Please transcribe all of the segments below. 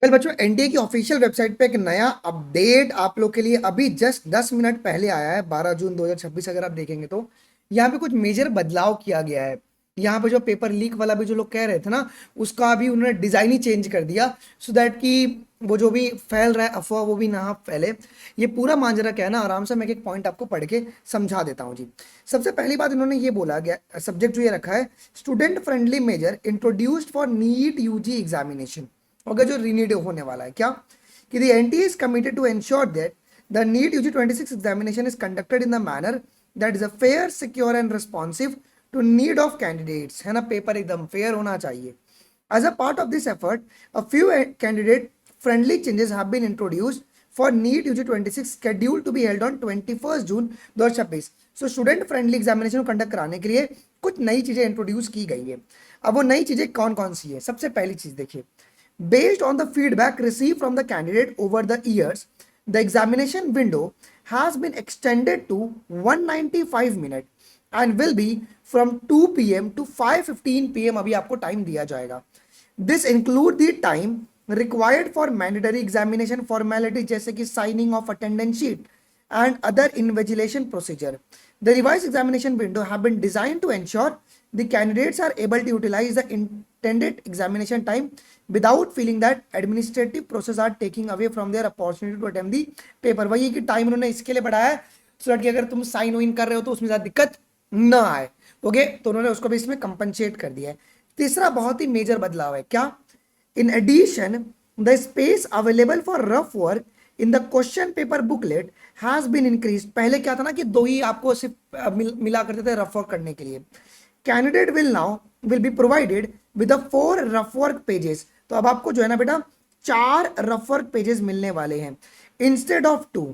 Well बच्चों, NDA की official website पे एक नया अपडेट आप लोग के लिए अभी जस्ट 10 मिनट पहले आया है। 12 जून 2026 अगर आप देखेंगे तो यहाँ पे कुछ मेजर बदलाव किया गया है। यहाँ पे जो पेपर लीक वाला भी जो लोग कह रहे थे ना, उसका भी उन्होंने डिजाइन ही चेंज कर दिया, सो दैट कि वो जो भी फैल रहा है अफवाह वो भी ना फैले। ये पूरा मांजरा क्या है ना, आराम से मैं एक पॉइंट आपको पढ़ के समझा देता हूँ जी। सबसे पहली बात इन्होंने ये बोला गया, सब्जेक्ट जो ये रखा है, student friendly major introduced for NEET UG examination. Okay, जो रीनीट होने वाला है क्या, कि the NTA is committed to ensure that the NEET UG 26 examination is conducted in the manner that is a fair, secure and responsive to need of candidates. है ना, paper एकदम fair होना चाहिए। As a part of this effort, a few candidate friendly changes have been introduced for NEET UG 26 scheduled to be held on 21st June 2026। So student friendly examination को conduct कराने के लिए कुछ नई चीजें इंट्रोड्यूस की गई है। अब वो नई चीजें कौन कौन सी है, सबसे पहली चीज देखिए, based on the feedback received from the candidate over the years, the examination window has been extended to 195 minutes and will be from 2 p.m. to 5:15 p.m. अभी आपको टाइम दिया जाएगा। This include the time required for mandatory examination formality जैसे कि signing of attendance sheet and other invigilation procedure. The revised examination window have been designed to ensure the candidates are able to utilize the intended examination time without feeling that administrative process are taking away from their opportunity to attempt the paper। वही कि time उन्होंने इसके लिए बढ़ाया है so that कि अगर तुम साइन वाइन कर रहे हो तो उसमें ज्यादा दिक्कत ना आए। ओके, तो उन्होंने उसको भी इसमें कंपनसेट कर दिया है। तीसरा बहुत ही मेजर बदलाव है क्या, in addition the space available for rough work in the question paper booklet has been increase. पहले क्या था ना कि दो ही आपको सिर्फ मिला करते थे रफ वर्क करने के लिए। Candidate will be provided with 4 rough work pages. तो अब आपको जो है ना बेटा 4 रफ वर्क पेजेस मिलने वाले हैं इंस्टेड ऑफ 2।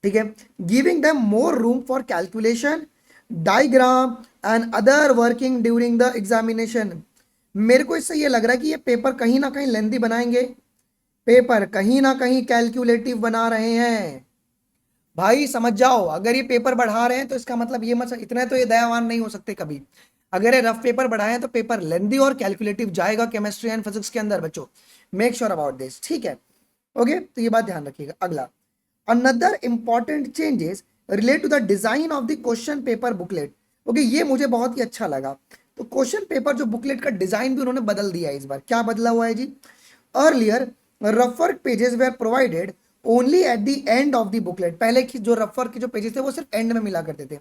ठीक है, giving them more room for calculation, diagram and other working during the examination. मेरे को इससे ये लग रहा है कि ये पेपर कहीं ना कहीं लेंदी बनाएंगे, पेपर कहीं ना कहीं कैलकुलेटिव बना रहे हैं। भाई समझ जाओ, अगर ये पेपर बढ़ा रहे हैं तो इसका मतलब ये मत, इतने तो ये दयावान नहीं हो सकते कभी। अगर ये रफ पेपर बढ़ाए हैं तो पेपर लेंदी और कैलकुलेटिव जाएगा केमिस्ट्री एंड फिजिक्स के अंदर बच्चों, मेक श्योर अबाउट दिस। ठीक है, ओके, तो ये बात ध्यान रखिएगा। अगला, another important changes relate to the design of the question paper booklet. Okay, ये मुझे बहुत ही अच्छा लगा। तो क्वेश्चन पेपर जो बुकलेट का डिजाइन भी उन्होंने बदल दिया है इस बार। क्या बदला हुआ है जी, earlier rough work pages were provided only at the end of the booklet. पहले की जो रफ वर्क के जो पेजेस थे वो सिर्फ एंड में मिला करते थे।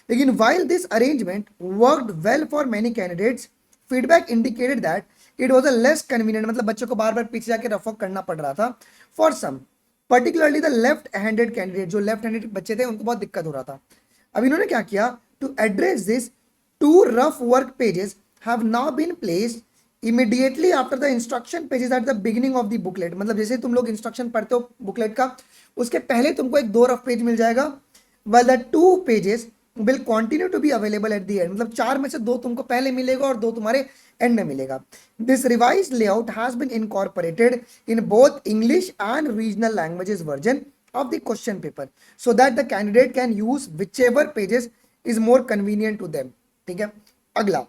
लेकिन while this arrangement worked well for many candidates, feedback indicated that it was a less convenient. मतलब बच्चों को बार बार पीछे जाके रफ वर्क करना पड़ रहा था for some, particularly the left handed candidate. जो लेफ्ट हैंडेड बच्चे थे उनको बहुत दिक्कत हो रहा था। अब इन्होंने क्या किया, to address this 2 rough work pages have now been placed immediately after the instruction pages at the beginning of the booklet. मतलब जैसे तुम लोग इंस्ट्रक्शन पढ़ते हो बुकलेट का, उसके पहले तुमको एक 2 रफ पेज मिल जाएगा, while the 2 pages will continue to be available at the end। मतलब 4 में से 2 तुमको पहले मिलेगा और 2 तुम्हारे एंड में मिलेगा। This revised layout has been incorporated in both English and regional languages version of the question paper so that the candidate can use whichever pages is more convenient to them। ठीक है, अगला,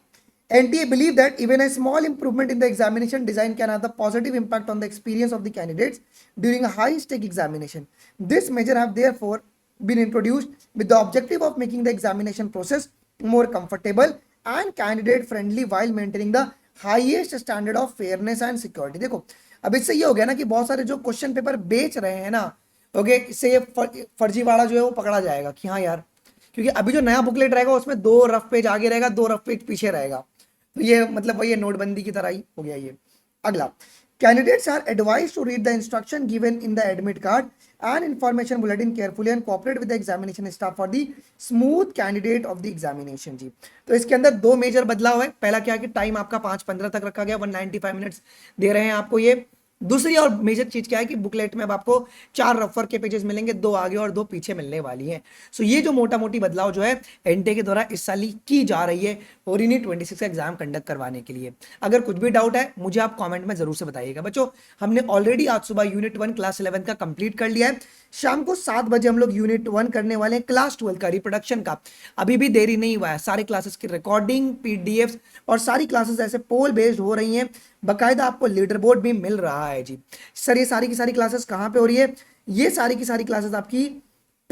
NTA believe that even a small improvement in the examination design can have a positive impact on the experience of the candidates during a high stake examination। This measure have therefore been introduced with the objective of making the examination process more comfortable and candidate friendly while maintaining the highest standard of fairness and security। देखो, अब इससे ये हो गया ना कि बहुत सारे जो क्वेश्चन पेपर बेच रहे हैं ना, ओके, इससे ये फर्जीवाड़ा जो है वो पकड़ा जाएगा कि हाँ यार, क्योंकि अभी जो नया बुकलेट रहेगा उसमें 2 रफ पेज आगे रहेगा, 2 रफ पेज पीछे रहेगा। तो ये मतलब वही नोटबंदी की तरह ही हो गया ये। अगला, candidates are advised to read the instruction given in the admit card and information bulletin carefully and cooperate with the examination staff for the smooth candidate of the examination जी। तो इसके अंदर 2 मेजर बदलाव है। पहला क्या कि टाइम आपका 5:15 तक रखा गया, 195 मिनट्स दे रहे हैं आपको ये। दूसरी और मेजर चीज क्या है कि बुकलेट में अब आपको 4 रफर के पेजेस मिलेंगे, 2 आगे और 2 पीछे मिलने वाली हैं। सो ये जो मोटा मोटी बदलाव जो है एनटीए के द्वारा इस साल की जा रही है और यूनिट 26 का एग्जाम कंडक्ट करवाने के लिए। अगर कुछ भी डाउट है मुझे आप कमेंट में जरूर से बताइएगा। बच्चों, हमने ऑलरेडी आज सुबह यूनिट 1 क्लास 11 का कंप्लीट कर लिया है। शाम को 7 बजे हम लोग यूनिट 1 करने वाले हैं क्लास 12 का रिप्रोडक्शन का। अभी भी देरी नहीं हुआ है, सारे क्लासेस की रिकॉर्डिंग, पीडीएफ और सारी क्लासेस ऐसे पोल बेस्ड हो रही हैं। बाकायदा आपको लीडर बोर्ड भी मिल रहा है जी। सर ये सारी की सारी क्लासेस कहाँ पे हो रही है? ये सारी की सारी क्लासेस आपकी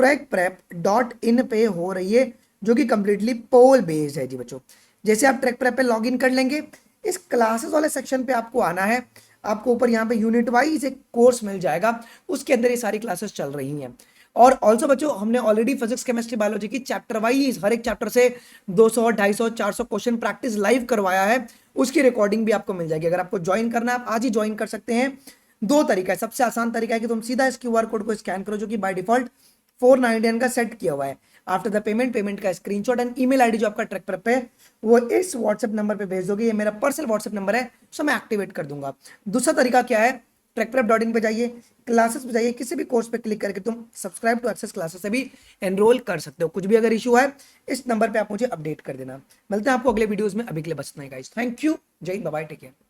trackprep.in पे हो रही है, जो कि कंप्लीटली पोल बेस्ड है जी बच्चों। जैसे आप ट्रैक प्रेप पे लॉग इन कर लेंगे, इस क्लासेस वाले सेक्शन पे आपको आना है। आपको ऊपर यहाँ पे यूनिट वाइज एक कोर्स मिल जाएगा, उसके अंदर ये सारी क्लासेस चल रही हैं। और ऑल्सो बच्चों हमने ऑलरेडी फिजिक्स केमिस्ट्री बायोलॉजी की चैप्टर वाइज हर एक चैप्टर से 200 250 400 क्वेश्चन प्रैक्टिस लाइव करवाया है, उसकी रिकॉर्डिंग भी आपको मिल जाएगी। अगर आपको ज्वाइन करना है आप आज ही ज्वाइन कर सकते हैं। दो तरीका है, सबसे आसान तरीका है कि तुम सीधा इस क्यूआर कोड को स्कैन करो, जो कि बाय डिफॉल्ट 499 का सेट किया हुआ है। आफ्टर द पेमेंट का स्क्रीनशॉट एंड ईमेल आईडी जो आपका ट्रैक पे वो इस व्हाट्सएप नंबर पे भेज दोगे। ये मेरा पर्सनल व्हाट्सएप नंबर है, सो मैं एक्टिवेट कर दूंगा। दूसरा तरीका क्या है? trackprep.in पे जाइए, क्लासेस पे जाइए, किसी भी कोर्स पे क्लिक करके तुम सब्सक्राइब टू एक्सेस क्लासेस से भी एनरोल कर सकते हो। कुछ भी अगर इशू है इस नंबर पे आप मुझे अपडेट कर देना। मिलते हैं आपको अगले वीडियोस में, अभी के लिए बस इतना ही गाइस। थैंक यू, जय हिंद, बाय बाय, टेक केयर।